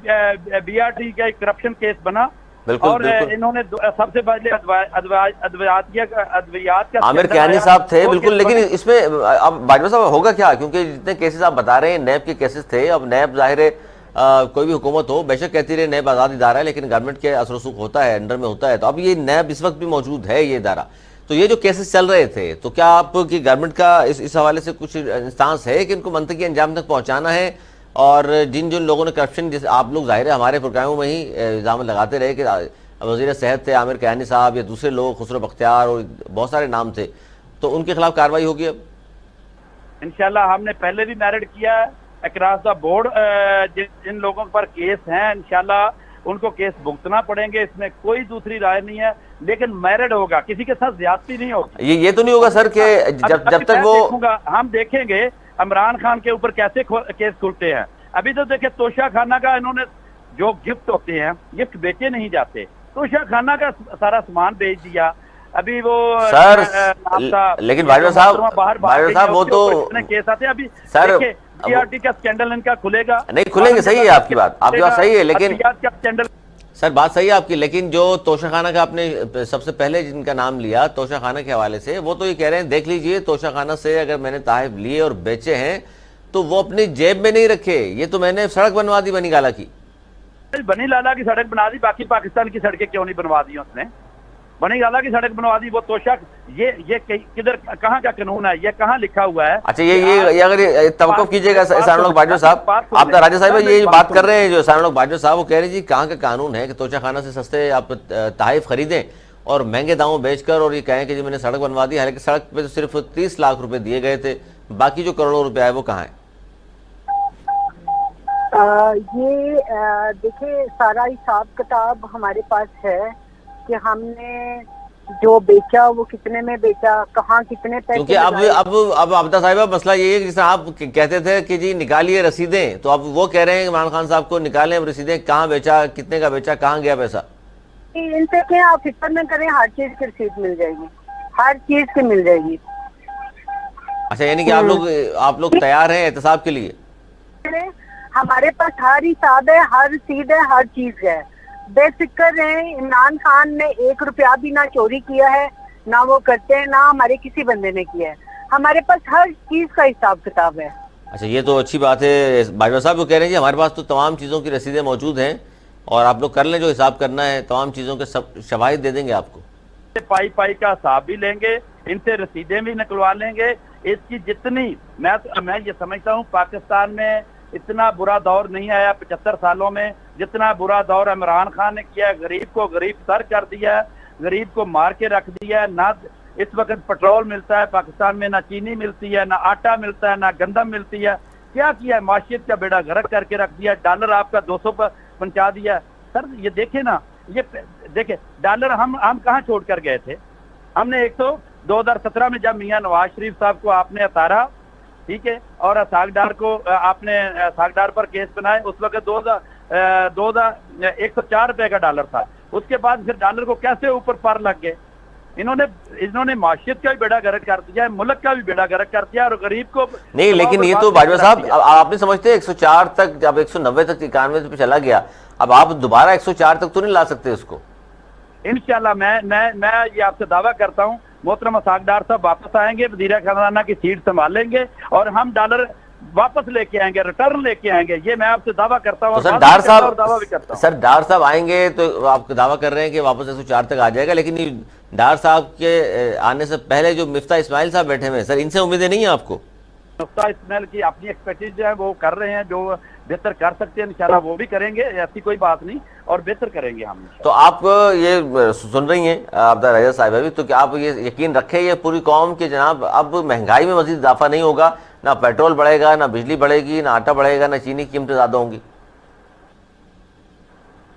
BRT का करप्शन केस बना, और इन्होंने सबसे पहले अद्वियात का आमिर कियानी साहब थे। बिल्कुल, लेकिन इसमें अब बाजवा साहब होगा क्या, क्योंकि जितने केसेस आप बता रहे हैं नैब के केसेस थे। अब नैब जाहिर है कोई भी हुकूमत हो, बेशक कहती रहे नैब आज़ाद इदारा है, लेकिन गवर्नमेंट के असर रसूख होता है, अंडर में होता है। तो अब ये नैब इस वक्त भी मौजूद है, ये इदारा। तो ये जो केसेस चल रहे थे, तो क्या आपकी गवर्नमेंट का इस हवाले से कुछ इंस्टांस है कि इनको मंतकी अंजाम तक पहुंचाना है? और जिन लोगों ने करप्शन, जैसे आप लोग जाहिर है हमारे प्रोग्रामों में ही इल्ज़ाम लगाते रहे कि वज़ीर सेहत थे आमिर कियानी साहब या दूसरे लोग, खुसरो बख्तियार और बहुत सारे नाम थे, तो उनके खिलाफ कार्रवाई होगी अब इंशाल्लाह। हमने पहले भी मैरिट किया है अक्रॉस द बोर्ड। जिन लोगों पर केस हैं इंशाल्लाह उनको केस भुगतना पड़ेंगे, इसमें कोई दूसरी राय नहीं है। लेकिन मैरिट होगा, किसी के साथ ज्यादती नहीं होगी। ये तो नहीं होगा सर कि जब तक वो, हम देखेंगे इमरान खान के ऊपर कैसे केस खुलते हैं। अभी तो देखे, तोशा खाना का इन्होंने जो गिफ्ट होते हैं, गिफ्ट बेचे नहीं जाते, तोशा खाना का सारा सामान बेच दिया। अभी वो सर लेकिन बाजवा साहब वो तो केस आते हैं। अभी सर BRT का स्कैंडल इनका खुलेगा नहीं, खुलेंगे, सही है आपकी बात सही है, लेकिन स्कैंडल सर बात सही है आपकी, लेकिन जो तोशाखाना का आपने सबसे पहले जिनका नाम लिया तोशाखाना के हवाले से, वो तो ये कह रहे हैं देख लीजिए तोशाखाना से अगर मैंने ताहिब लिए और बेचे हैं तो वो अपनी जेब में नहीं रखे, ये तो मैंने सड़क बनवा दी बनी गाला की। बनी लाला की सड़क बना दी, बाकी पाकिस्तान की सड़कें क्यों नहीं बनवा दी उसने? बनी गाला की सड़क बनवा दी, वो तोशा, ये किधर कहाँ का कानून है, ये कहाँ लिखा हुआ है? अच्छा, ये अगर ये तवक्कुफ कीजिएगा सानुल्लाह बाजवा साहब, आप राजा साहब ये बात कर रहे हैं, जो सानुल्लाह बाजवा साहब वो कह रहे हैं जी कहाँ का कानून है कि तोशा खाना से सस्ते आप तहफ़ खरीदें और महंगे दामों बेचकर और ये कहें कि जी मैंने सड़क बनवा दी, हालांकि सड़क पे तो सिर्फ 30 लाख रुपए दिए गए थे, बाकी जो करोड़ों रुपया है वो कहाँ है? ये देखिए सारा हिसाब किताब हमारे पास है कि हमने जो बेचा वो कितने में बेचा, कहाँ कितने पैसे, क्योंकि अब आबदा साहिबा मसला ये है कि जैसे आप कहते थे कि जी निकालिए रसीदें, तो अब वो कह रहे हैं इमरान खान साहब को निकालें अब रसीदें, कहाँ बेचा, कितने का बेचा, कहाँ गया पैसा? इनसे क्या आप फिक्र न करें, हर चीज की रसीद मिल जाएगी, हर चीज की मिल जाएगी। अच्छा, यानी कि आप लोग तैयार हैं एहतसाब के लिए? हमारे पास हर हिसाब है, हर रसीद है, हर चीज है, बेफिक्र रहे। इमरान खान ने 1 रुपया भी ना चोरी किया है, ना वो करते हैं, ना हमारे किसी बंदे ने किया है, हमारे पास हर चीज का हिसाब किताब है। अच्छा, ये तो अच्छी बात है। बाजवा साहब वो कह रहे हैं जी हमारे पास तो तमाम चीज़ों की रसीदें मौजूद हैं और आप लोग कर लें जो हिसाब करना है, तमाम चीज़ों के सब शवाहिद दे देंगे आपको। पाई का हिसाब भी लेंगे, इनसे रसीदें भी निकलवा लेंगे। इसकी जितनी मैं ये समझता हूँ पाकिस्तान में इतना बुरा दौर नहीं आया 75 सालों में जितना बुरा दौर इमरान खान ने किया। गरीब को गरीब तर कर दिया, गरीब को मार के रख दिया। ना इस वक्त पेट्रोल मिलता है पाकिस्तान में, ना चीनी मिलती है, ना आटा मिलता है, ना गंदम मिलती है। क्या किया है, माशियत का बेड़ा गर्क करके रख दिया। डॉलर आपका 200 पर पहुंचा दिया। सर ये देखे ना, ये देखे डॉलर हम कहाँ छोड़ कर गए थे। हमने 2017 में जब मियां नवाज शरीफ साहब को आपने उतारा, ठीक है, और सागडार को आपने सागडार पर केस बनाए, उस वक्त 104 रुपए का डॉलर था। उसके बाद फिर डॉलर को कैसे ऊपर पार लग गए। इन्होंने माशियत का भी बेड़ा गर्क कर दिया है, मुल्क का भी बेड़ा गर्क कर दिया और गरीब को नहीं। लेकिन ये तो बाजवा साहब आपने समझते 104 तक, जब 190 तक 91 पे चला गया, अब आप दोबारा 104 तक तो नहीं ला सकते उसको। इंशाल्लाह मैं ये आपसे दावा करता हूँ मोहतरम सागडार साहब वापस आएंगे, वज़ीर ख़ज़ाना की सीट संभालेंगे और हम डॉलर वापस लेके आएंगे, रिटर्न लेके आएंगे। ये मैं आपसे दावा करता हूँ। तो सर डार साहब आएंगे तो आप दावा कर रहे हैं कि वापस 104 तक आ जाएगा, लेकिन डार साहब के आने से पहले जो मिफ्ता इस्माइल साहब बैठे हुए हैं, सर इनसे उम्मीदें नहीं है आपको? मिफ्ता इस्माइल की अपनी एक्सपर्टीज जो है वो कर रहे हैं, जो बेहतर कर सकते हैं इंशाल्लाह वो भी करेंगे, ऐसी कोई बात नहीं, और बेहतर करेंगे हम। तो आप ये सुन रही हैं आबदा राजा साहिबा भी, तो क्या आप ये यकीन रखें ये पूरी कौम के जनाब अब महंगाई में मजीद इजाफा नहीं होगा, ना पेट्रोल बढ़ेगा, ना बिजली बढ़ेगी, ना आटा बढ़ेगा, ना चीनी की कीमतें ज्यादा होंगी?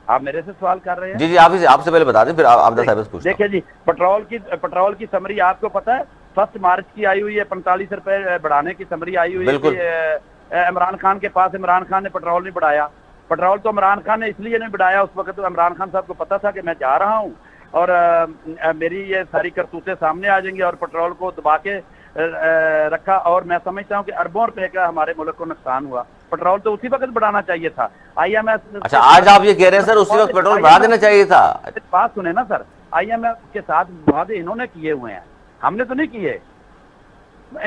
आप मेरे से सवाल कर रहे हैं? जी आपसे पहले बता दें, फिर आबदा साहिबा से पूछते हैं। देखिए जी, पेट्रोल की समरी आपको पता है 1 मार्च की आई हुई है, 45 रुपए बढ़ाने की समरी आई हुई है इमरान खान के पास। इमरान खान ने पेट्रोल नहीं बढ़ाया। पेट्रोल तो इमरान खान ने इसलिए नहीं बढ़ाया, उस वक्त तो इमरान खान साहब को पता था कि मैं जा रहा हूँ और मेरी ये सारी करतूतें सामने आ जाएंगी, और पेट्रोल को दबा के रखा। और मैं समझता हूँ कि अरबों रुपए का हमारे मुल्क को नुकसान हुआ। पेट्रोल तो उसी वक्त बढ़ाना चाहिए था। IMF, अच्छा आज आप ये कह रहे हैं सर उसी वक्त पेट्रोल बढ़ा देना चाहिए था? बात सुने ना सर, IMF के साथ मुआदे इन्होंने किए हुए हैं, हमने तो नहीं किए।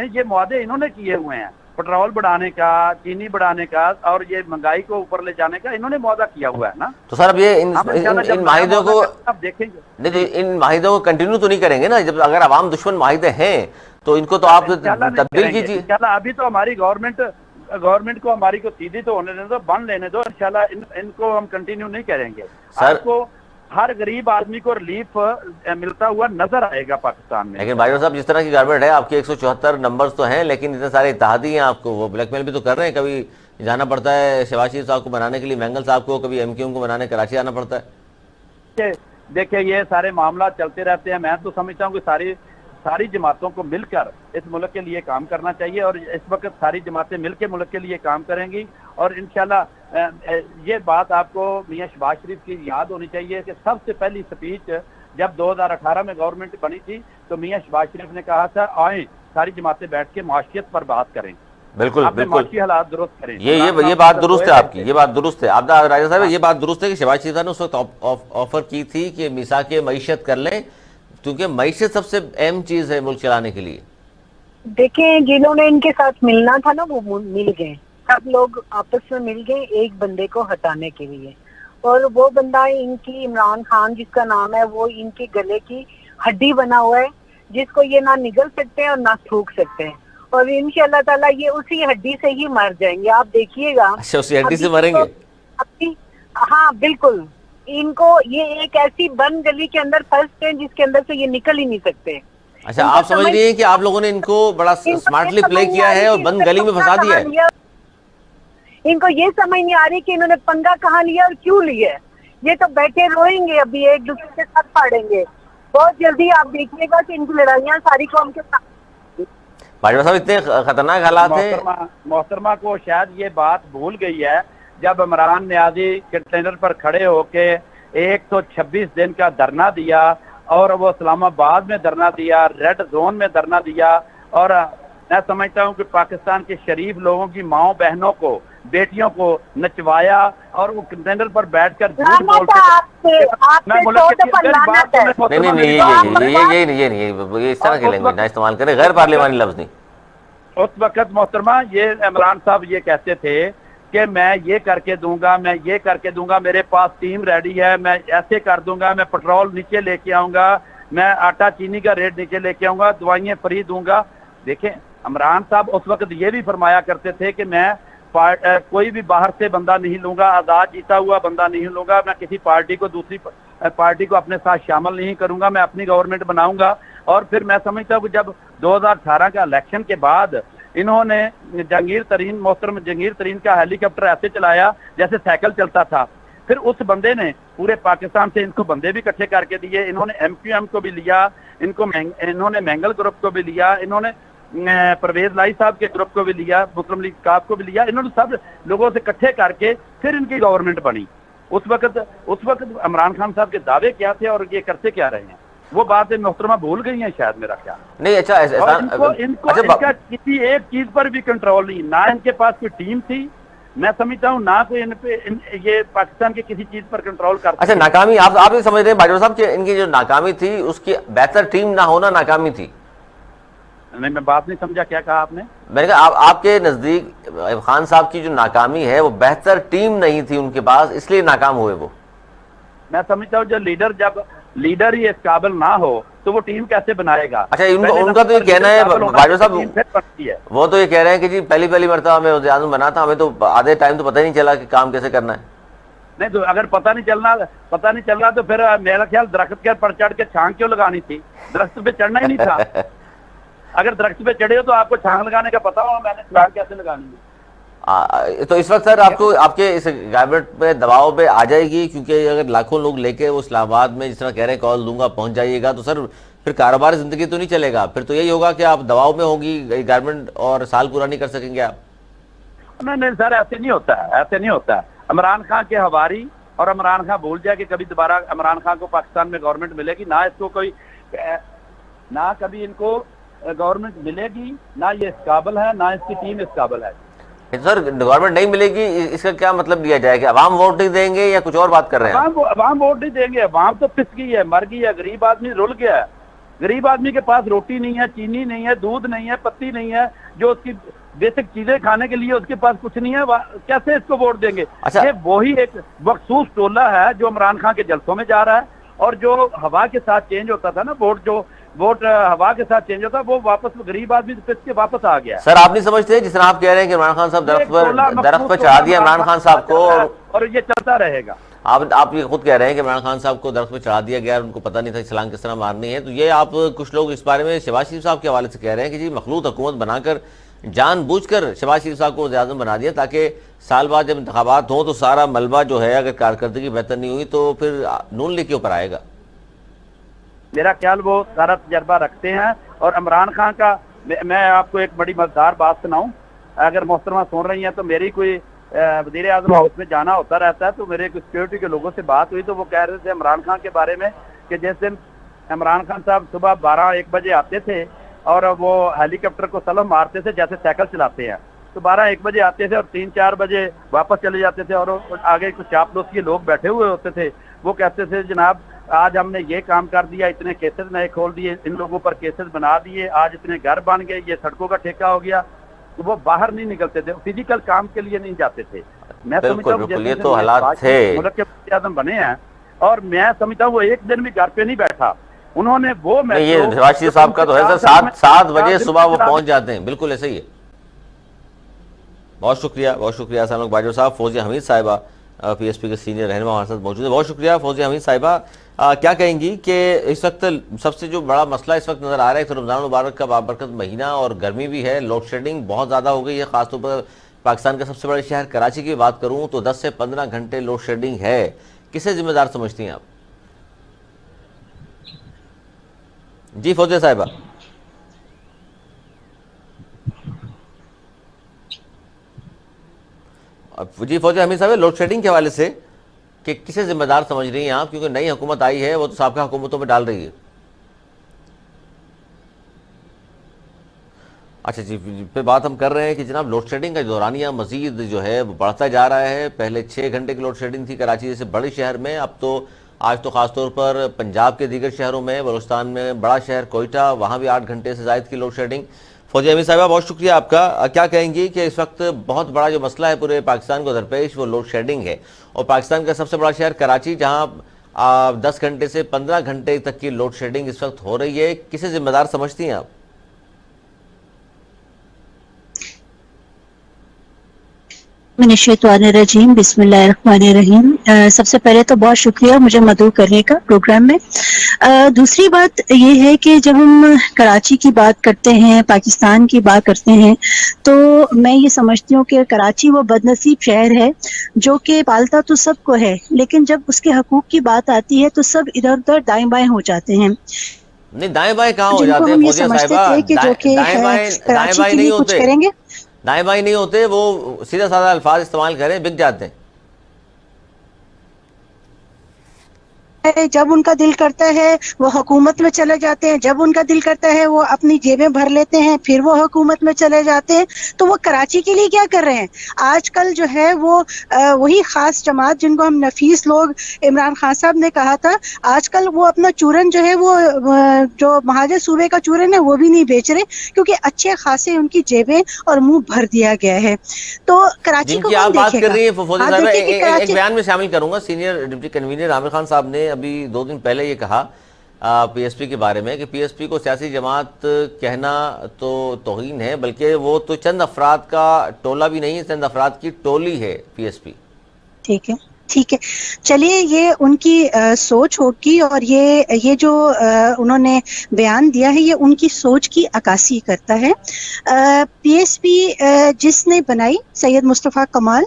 ये मुआदे इन्होंने किए हुए हैं, पेट्रोल बढ़ाने का, चीनी बढ़ाने का और ये महंगाई को ऊपर ले जाने का इन्होंने मुआदा किया हुआ है ना। तो सर अब ये इन माहिदों को आप देखेंगे नहीं, इन माहिदों को कंटिन्यू तो नहीं करेंगे ना? जब अगर अवाम दुश्मन माहिदे हैं तो इनको तो आप तब्दील कीजिए। अभी तो हमारी गवर्नमेंट को हमारी को सीधी तो होने दो, बन लेने दो। इंशाल्लाह इनको हम कंटिन्यू नहीं करेंगे। आपको हर गरीब आदमी को रिलीफ मिलता हुआ नजर आएगा पाकिस्तान में। लेकिन भाई साहब जिस तरह की गड़बड़ है, आपके 174 नंबर्स तो हैं, लेकिन इतने सारे इत्तेहादी हैं, आपको वो ब्लैकमेल भी तो कर रहे हैं। कभी जाना पड़ता है शहबाज शरीफ साहब को बनाने के लिए मैंगल साहब को, कभी MQM को बनाने कराची आना पड़ता है। देखिए ये सारे मामला चलते रहते हैं। मैं तो समझता हूँ कि सारी जमातों को मिलकर इस मुल्क के लिए काम करना चाहिए, और इस वक्त सारी जमातें मिलकर मुल्क के लिए काम करेंगी। और इंशाल्लाह ये बात आपको मियां शहबाज शरीफ की याद होनी चाहिए कि सबसे पहली स्पीच जब 2018 में गवर्नमेंट बनी थी तो मियां शहबाज शरीफ ने कहा था आए सारी जमातें बैठ के माशियत पर बात करें, बिल्कुल माशी हालात दुरुस्त करें। ये बात दुरुस्त है आपकी, ये बात दुरुस्त है। आबदा राजा साहब ये बात दुरुस्त है कि शहबाज शरीफ ने उस वक्त ऑफर की थी कि मिसाक मईशत कर लें, क्योंकि मईशत सबसे अहम चीज है मुल्क चलाने के लिए। देखें जिन्होंने इनके साथ मिलना था ना वो मिल गए, सब लोग आपस में मिल गए एक बंदे को हटाने के लिए, और वो बंदा इनकी इमरान खान जिसका नाम है, वो इनके गले की हड्डी बना हुआ है, जिसको ये ना निगल सकते हैं और ना थूक सकते हैं, और इंशाल्लाह ताला ये उसी हड्डी से ही मर जाएंगे, आप देखिएगा। अच्छा, उसी हड्डी से मरेंगे? हाँ बिल्कुल, इनको ये एक ऐसी बंद गली के अंदर फंसते हैं जिसके अंदर से ये निकल ही नहीं सकते। अच्छा, आप समझ रही हैं कि आप लोगों ने इनको बड़ा स्मार्टली प्ले किया है और बंद गली में फंसा दिया है। इनको ये समझ नहीं आ रही कि इन्होंने पंगा कहाँ लिया और क्यों लिया। ये तो बैठे रोएंगे, अभी एक दूसरे के साथ फाड़ेंगे। बहुत जल्दी आप देखिएगा कि इनकी लड़ाइयाँ सारी कौम के साथ। बाजवा साहब, इतने खतरनाक हालात हैं। मोहतरमा को शायद ये बात भूल गई है, जब इमरान न्याजी कंटेनर पर खड़े होके 126 दिन का धरना दिया, और वो इस्लामाबाद में धरना दिया, रेड जोन में धरना दिया, और मैं समझता हूँ कि पाकिस्तान के शरीफ लोगों की माओ बहनों को, बेटियों को नचवाया, और वो कंटेनर पर बैठकर झूठ बोलते। ये इस तरह के लैंग्वेज ना इस्तेमाल करें, गैर पार्लिमानी लफ्ज नहीं। उस वक्त मोहतरमा ये इमरान साहब ये कहते थे कि मैं ये करके दूंगा, मैं ये करके दूंगा, मेरे पास टीम रेडी है, मैं ऐसे कर दूंगा, मैं पेट्रोल नीचे लेके आऊंगा, मैं आटा चीनी का रेट नीचे लेके आऊंगा, दवाइयाँ फ्री दूंगा। देखें, इमरान साहब उस वक्त ये भी फरमाया करते थे कि मैं कोई भी बाहर से बंदा नहीं लूंगा, आजाद जीता हुआ बंदा नहीं लूंगा, मैं किसी पार्टी को दूसरी पार्टी को अपने साथ शामिल नहीं करूंगा, मैं अपनी गवर्नमेंट बनाऊंगा। और फिर मैं समझता हूँ कि जब 2018 का इलेक्शन के बाद इन्होंने मोहतरम जंगीर तरीन का हेलीकॉप्टर ऐसे चलाया जैसे साइकिल चलता था। फिर उस बंदे ने पूरे पाकिस्तान से इनको बंदे भी इकट्ठे करके दिए, इन्होंने MQM को भी लिया, इन्होंने मैंगल ग्रुप को भी लिया, इन्होंने परवेज लाई साहब के ग्रुप को भी लिया, मुस्लिम लीग काफ को भी लिया, इन्होंने सब लोगों से इकट्ठे करके फिर इनकी गवर्नमेंट बनी। उस वक्त इमरान खान साहब के दावे क्या थे और ये करते क्या रहे हैं, वो बात मोहतरमा भूल गई है शायद, मेरा ख्याल नहीं। अच्छा, इनका किसी एक चीज पर भी कंट्रोल नहीं, ना इनके पास कोई टीम थी, मैं समझता हूँ ना कोई ये पाकिस्तान के किसी चीज पर कंट्रोल करता। अच्छा, नाकामी आप ये समझ रहे हैं बाजवा साहब कि इनकी जो नाकामी थी उसकी बेहतर टीम ना होना नाकामी थी? नहीं, मैं बात नहीं समझा, क्या कहा आपने? मैंने कहा आपके नजदीक अयूब खान साहब की जो नाकामी है वो बेहतर टीम नहीं थी उनके पास, इसलिए नाकाम हुए वो। मैं समझता हूँ जब लीडर ही इस काबिल ना हो तो वो टीम कैसे बनाएगा। अच्छा, उनका तो ये कहना है बाजवा साहब, वो तो ये कह रहे हैं कि जी पहली मरतबा मैं वज़ीर आज़म बना था, हमें तो आधे टाइम तो पता ही नहीं चला कि काम कैसे करना है। नहीं तो अगर पता नहीं चल रहा तो फिर मेरा ख्याल दरख्त के पर चढ़ के छांग क्यों लगानी थी? दरख्त पे चढ़ना ही नहीं था। अगर दरख्त पे चढ़े हो तो आपको छांग लगाने का पता हो, मैंने छांग कैसे लगानी है। तो इस वक्त सर आपको आपके इस गवर्नमेंट पे दबाव पे आ जाएगी, क्योंकि अगर लाखों लोग लेके वो इस्लामाबाद में जिस तरह कह रहे हैं कॉल दूंगा पहुंच जाइएगा, तो सर फिर कारोबार जिंदगी तो नहीं चलेगा, फिर तो यही होगा कि आप दबाव में होगी गवर्नमेंट और साल पूरा नहीं कर सकेंगे आप। नहीं सर, ऐसे नहीं होता है। इमरान खान के हवारी और इमरान खान भूल जाए कि कभी दोबारा इमरान खान को पाकिस्तान में गवर्नमेंट मिलेगी, ना कभी इनको गवर्नमेंट मिलेगी, ना ये इस काबिल है, ना इसकी टीम इस काबिल है। सर गवर्नमेंट नहीं मिलेगी इसका क्या मतलब लिया जाए कि अवाम वोट नहीं देंगे या कुछ और बात कर रहे हैं? अवाम वोट नहीं देंगे, अवाम तो पिस गई है, मर गई है, गरीब आदमी रुल गया है। गरीब आदमी के पास रोटी नहीं है, चीनी नहीं है, दूध नहीं है, पत्ती नहीं है, जो उसकी बेसिक चीजें खाने के लिए उसके पास कुछ नहीं है, कैसे इसको वोट देंगे? अच्छा। ये वही एक मखसूस टोला है जो इमरान खान के जलसों में जा रहा है, और जो हवा के साथ चेंज होता था ना वोट हवा के साथ चेंज होता, वो वापस गरीब आदमी के वापस आ गया। सर आप नहीं समझते जिस तरह आप कह रहे हैं कि इमरान खान साहब दरख्त पर चढ़ा दिया इमरान खान साहब को, और ये चलता रहेगा। आप ये खुद कह रहे हैं कि इमरान खान साहब को दरख्त पर चढ़ा दिया गया, उनको पता नहीं था छलांग किस तरह मारनी है, तो ये आप कुछ लोग इस बारे में शहबाज शरीफ साहब के हवाले से कह रहे हैं कि जी मखलूत हुकूमत बनाकर जानबूझकर शहबाज शरीफ साहब को वज़ीर आज़म बना दिया ताकि साल बाद जब इंतखाबात हों तो सारा मलबा जो है, अगर कारकर्दगी बेहतर नहीं हुई तो फिर नून लीग के ऊपर आएगा। मेरा ख्याल वो सारा तजर्बा रखते हैं। और इमरान खान का मैं आपको एक बड़ी मजेदार बात सुनाऊं, अगर मोहतरमा सुन रही हैं तो मेरी कोई वज़ीर आज़म हाउस में जाना होता रहता है, तो मेरे सिक्योरिटी के लोगों से बात हुई तो वो कह रहे थे इमरान खान के बारे में कि जिस दिन इमरान खान साहब सुबह 12-1 बजे आते थे और वो हेलीकॉप्टर को सलाम मारते थे जैसे साइकिल चलाते हैं, तो 12-1 बजे आते थे और 3-4 बजे वापस चले जाते थे, और आगे कुछ चापलूस के लोग बैठे हुए होते थे, वो कहते थे जनाब आज हमने ये काम कर दिया, इतने केसेस नए खोल दिए, इन लोगों पर केसेस बना दिए, आज इतने घर बन गए, ये सड़कों का ठेका हो गया। वो बाहर नहीं निकलते थे, फिजिकल काम के लिए नहीं जाते थे। मैं समझता बिल्कुल हूँ बिल्कुल, जैसे ये जैसे तो हालात थे। मुल्क के वज़ीर-ए-आज़म बने हैं, और मैं समझता हूँ वो एक दिन भी घर पे नहीं बैठा। उन्होंने वो नहीं, ये मेट्रो शहबाज शरीफ साहब का तो है सर, 7 बजे सुबह वो पहुंच जाते हैं, बिल्कुल ऐसे ही है। बहुत शुक्रिया सानक बाजवा साहब। फौजिया हमीद साहिबा पीएसपी के सीनियर रहनुमा हमारे साथ मौजूद है। बहुत शुक्रिया फौजिया हमीद साहिबा। क्या कहेंगी कि इस वक्त सबसे जो बड़ा मसला इस वक्त नजर आ रहा है, तो रमजान मुबारक का बाबरकत महीना और गर्मी भी है, लोड शेडिंग बहुत ज़्यादा हो गई है, खासतौर पर पाकिस्तान का सबसे बड़े शहर कराची की बात करूँ तो 10 से 15 घंटे लोड शेडिंग है। किसे जिम्मेदार समझती हैं आप? जी फौजिया साहिबा। जी फौजिया हमीद साहब, लोड शेडिंग के हवाले से कि किसे जिम्मेदार समझ रही हैं आप, क्योंकि नई हुकूमत आई है वो तो साबका हुकूमतों में डाल रही है। अच्छा जी, पे बात हम कर रहे हैं कि जनाब लोड शेडिंग का दौरानिया मजीद जो है वो बढ़ता जा रहा है। पहले 6 घंटे की लोड शेडिंग थी कराची जैसे बड़े शहर में, अब तो आज तो खासतौर पर पंजाब के दीगर शहरों में, बलूचिस्तान में बड़ा शहर कोयटा, वहाँ भी 8 घंटे से ज़ायद की लोड शेडिंग। फौजिया हमीद साहिबा बहुत शुक्रिया आपका। क्या कहेंगी कि इस वक्त बहुत बड़ा जो मसला है पूरे पाकिस्तान को दरपेश वो लोड शेडिंग है, और पाकिस्तान का सबसे बड़ा शहर कराची जहाँ 10 घंटे से 15 घंटे तक की लोड शेडिंग इस वक्त हो रही है, किसे जिम्मेदार समझती हैं आप? मिनश्शैतानिर्रजीम बिस्मिल्लाहिर्रहमानिर्रहीम। सबसे पहले तो बहुत शुक्रिया मुझे मदऊ करने का प्रोग्राम में। दूसरी बात ये है कि जब हम कराची की बात करते हैं, पाकिस्तान की बात करते हैं, तो मैं ये समझती हूँ कि कराची वो बदनसीब शहर है जो कि पालता तो सबको है, लेकिन जब उसके हकूक की बात आती है तो सब इधर उधर दाएं बाएं हो जाते हैं। नहीं, दाएं बाएं कहाँ हो जिनको जाते हम हैं ये फौजिया समझते साहिबा? थे कि जो कि दाएं बाएं के नहीं लिए कुछ होते, करेंगे, दाएं बाएं नहीं होते, वो सीधा साधा अल्फाज इस्तेमाल करें बिक जाते हैं। जब उनका दिल करता है वो हुकूमत में चले जाते हैं, जब उनका दिल करता है वो अपनी जेबें भर लेते हैं, फिर वो हुकूमत में चले जाते हैं। तो वो कराची के लिए क्या कर रहे हैं? आजकल जो है वो वही खास जमात जिनको हम नफीस लोग, इमरान खान साहब ने कहा था, आजकल वो अपना चूरन जो है वो जो महाजर सूबे का चूरन है वो भी नहीं बेच रहे, क्योंकि अच्छे खासे उनकी जेबें और मुंह भर दिया गया है। तो कराची को आप बात कर रही है फौजिया साहिबा, एक बयान में शामिल करूंगा। Senior deputy convener Aamir Khan साहब ने अभी 2 दिन पहले ये कहा पीएसपी के बारे में कि पीएसपी को सियासी जमात कहना तो तौहीन है, बल्कि वो तो चंद अफराद का टोला भी नहीं है, चंद अफराद की टोली है पीएसपी। ठीक है, ठीक है, चलिए ये उनकी सोच होगी, और ये जो उन्होंने बयान दिया है ये उनकी सोच की अक्कासी करता है। पीएसपी जिसने बनाई सैयद मुस्तफ़ा कमाल,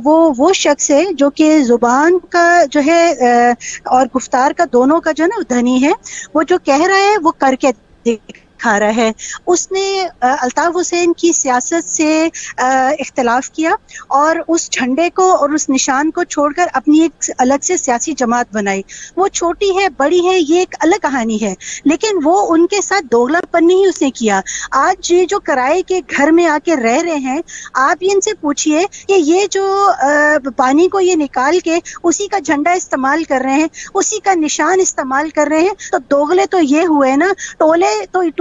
वो शख्स है जो कि ज़ुबान का जो है और गुफ्तार का दोनों का जो ना धनी है। वो जो कह रहा है वो करके दिखा रहा है। उसने अल्ताफ हुसैन की सियासत से इख्तिलाफ किया और उस झंडे को और उस निशान को छोड़कर अपनी एक अलग से सियासी जमात बनाई। वो छोटी है बड़ी है ये एक अलग कहानी है, लेकिन वो उनके साथ दोगलापन नहीं उसने किया। आज ये जो किराए के घर में आके रह रहे हैं, आप इनसे पूछिए कि ये जो पानी को ये निकाल के उसी का झंडा इस्तेमाल कर रहे हैं, उसी का निशान इस्तेमाल कर रहे हैं, तो दोगले तो ये हुए ना।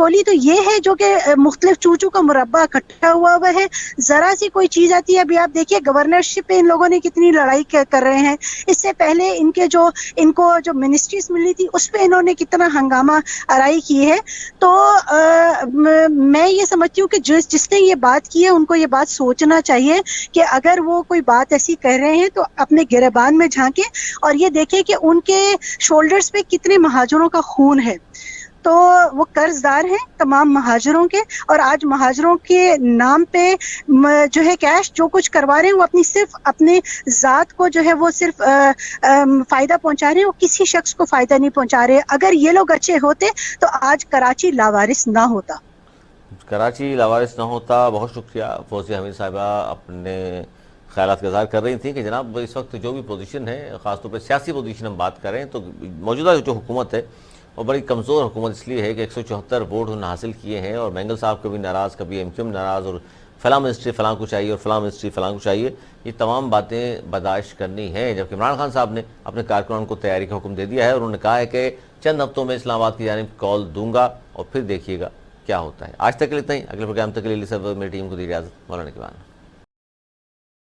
टोली तो ये है जो कि मुख्तलिफ चूचू का मुरब्बा इकट्ठा हुआ है। जरा सी कोई चीज आती है, अभी आप देखिए गवर्नरशिप पे इन लोगों ने कितनी लड़ाई कर रहे हैं। इससे पहले इनको जो मिनिस्ट्रीज मिली थी उस पे इन्होंने कितना हंगामा आराई की है। तो मैं ये समझती हूँ कि जिसने ये बात की है उनको ये बात सोचना चाहिए कि अगर वो कोई बात ऐसी कह रहे हैं तो अपने गिरबान में झांके और ये देखें कि उनके शोल्डर्स पे कितने महाजरों का खून है। तो वो कर्जदार हैं तमाम महाजरों के, और आज महाजरों के नाम पे जो है कैश जो कुछ करवा रहे हैं वो सिर्फ अपने ज़ात को जो है वो सिर्फ फ़ायदा पहुंचा रहे हैं, वो किसी शख्स को फ़ायदा नहीं पहुंचा रहे। अगर ये लोग अच्छे होते तो आज कराची लावारिस ना होता। बहुत शुक्रिया फौजिया हमीद साहिबा अपने ख्यालात का इज़हार कर रही थी कि जनाब इस वक्त जो भी पोजीशन है, ख़ासतौर पर सियासी पोजीशन हम बात करें तो मौजूदा जो हुकूमत है और बड़ी कमज़ोर हुकूमत इसलिए है कि 174 वोट उन्होंने हासिल किए हैं और मैंगल साहब कभी नाराज़, कभी एमक्यूएम नाराज़, और फ़लाँ मिनिस्ट्री फ़लाँ को चाहिए और फ़लाँ मिनिस्ट्री फ़लाँ को चाहिए। ये तमाम बातें बर्दाश्त करनी है। जबकि इमरान खान साहब ने अपने कारकुनान को तैयारी का हुक्म दे दिया है और उन्होंने कहा है कि चंद हफ्तों में इस्लामाबाद की जानिब कॉल दूंगा और फिर देखिएगा क्या होता है। आज तक के लिए इतना ही, अगले प्रोग्राम तक के लिए सब मेरी टीम को दी इजाज़त। मौलाना के बाद।